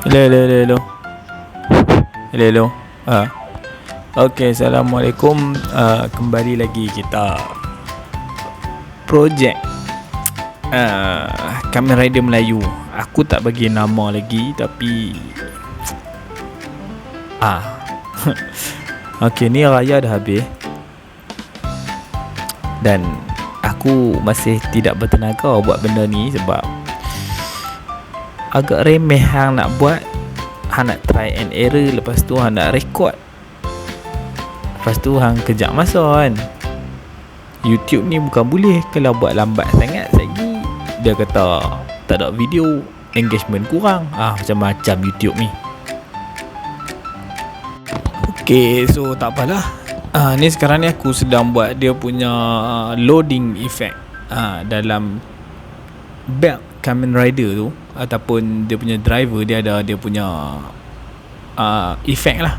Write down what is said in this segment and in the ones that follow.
Hello. Hello. Okey, Assalamualaikum. Kembali lagi kita projek Kamen Rider Melayu. Aku tak bagi nama lagi, tapi okey, ni raya dah habis dan aku masih tidak bertenaga buat benda ni sebab agak remeh hang nak buat. Hang nak try and error, lepas tu hang nak record, lepas tu hang kejap masa kan. YouTube ni bukan boleh kalau buat lambat sangat lagi dia kata tak ada video, engagement kurang. Macam-macam YouTube ni. Okay, so tak apalah. Ni sekarang ni aku sedang buat dia punya loading effect dalam belt Kamen Rider tu, ataupun dia punya driver. Dia ada dia punya effect lah.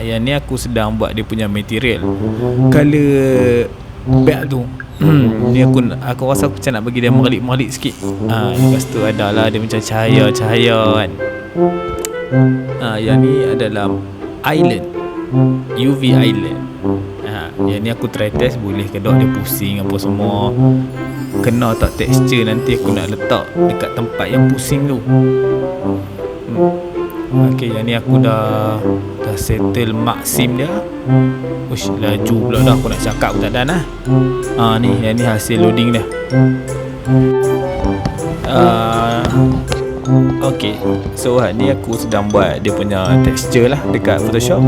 Yang ni aku sedang buat dia punya material color belt tu. Ni aku rasa aku macam nak bagi dia merlip-merlip sikit. Lepas tu adalah dia macam cahaya-cahaya kan. Yang ni adalah island, UV island. Yang ni aku try test boleh ke tak dia pusing apa semua, kena tak tekstur. Nanti aku nak letak dekat tempat yang pusing tu. Okay, yang ni aku dah settle maksim dia. Uish, laju pula dah aku nak cakap aku tak dan lah. Yang ni hasil loading dia. Okay, so ni aku sedang buat dia punya texture lah dekat Photoshop,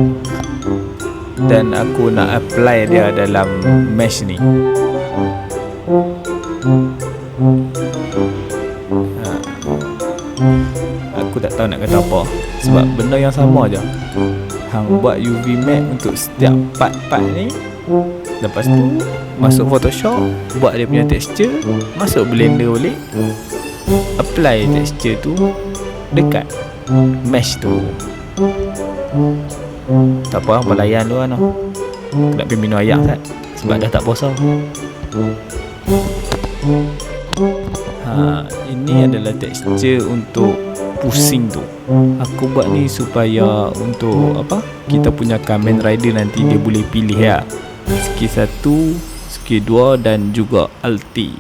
dan aku nak apply dia dalam mesh ni. Aku tak tahu nak kata apa sebab benda yang sama je. Hang buat UV matte untuk setiap part-part ni, lepas tu masuk Photoshop, buat dia punya texture, masuk Blender balik, apply texture tu dekat mesh tu. Tak apa, hang layan dulu kan. Aku nak pergi minum air kan sebab dah tak puasa. Ini adalah tekstur untuk pusing tu. Aku buat ni supaya untuk kita punya Kamen Rider nanti dia boleh pilih ya, skill 1, skill 2 dan juga ulti.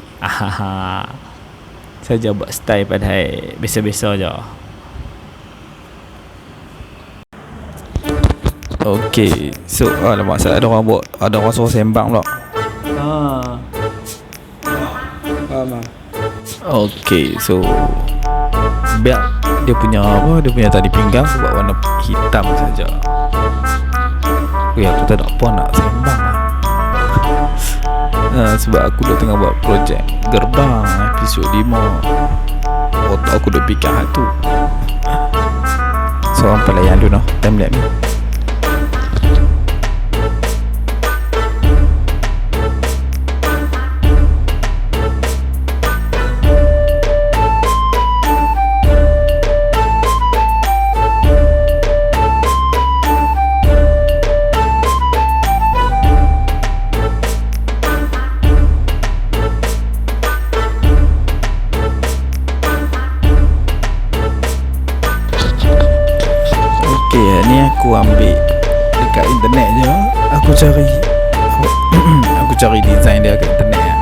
Saja buat style padahal biasa-biasa je. Okay, so alamak, ada orang buat, ada orang suruh sembang pula. Okay, so belt dia punya tali pinggang aku buat warna hitam saja. Aku tak ada apa nak sembang lah. Sebab aku dah tengah buat projek Gerbang episod 5. Otak aku dah fikir hal tu. So orang pelayan dulu noh, time lapse ni. Ni aku ambil dekat internet je. Aku cari design dia kat internet.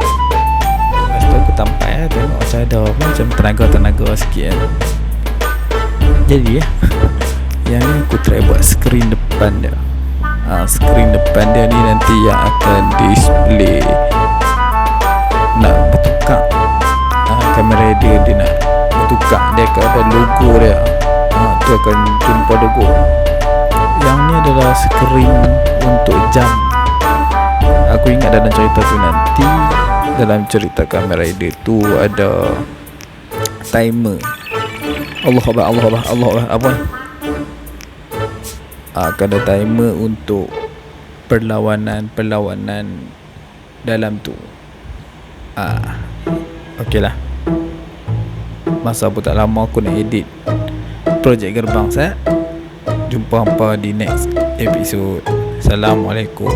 Lepas tu aku tampak tengok macam ada macam tenaga sikit kan. Jadi yang ni aku try buat skrin depan dia. Skrin depan dia ni nanti yang akan display nak bertukar. Kamera dia nak bertukar, dia akan ada logo dia. Tu akan jumpa logo. Yang ni adalah skrin untuk jam. Aku ingat dalam cerita tu nanti, dalam cerita Kamen Rider tu ada timer. Allah apa? Akan ada timer untuk perlawanan dalam tu. Okey lah. Masa pun tak lama aku nak edit projek Gerbang saya. Jumpa hampa di next episode. Assalamualaikum.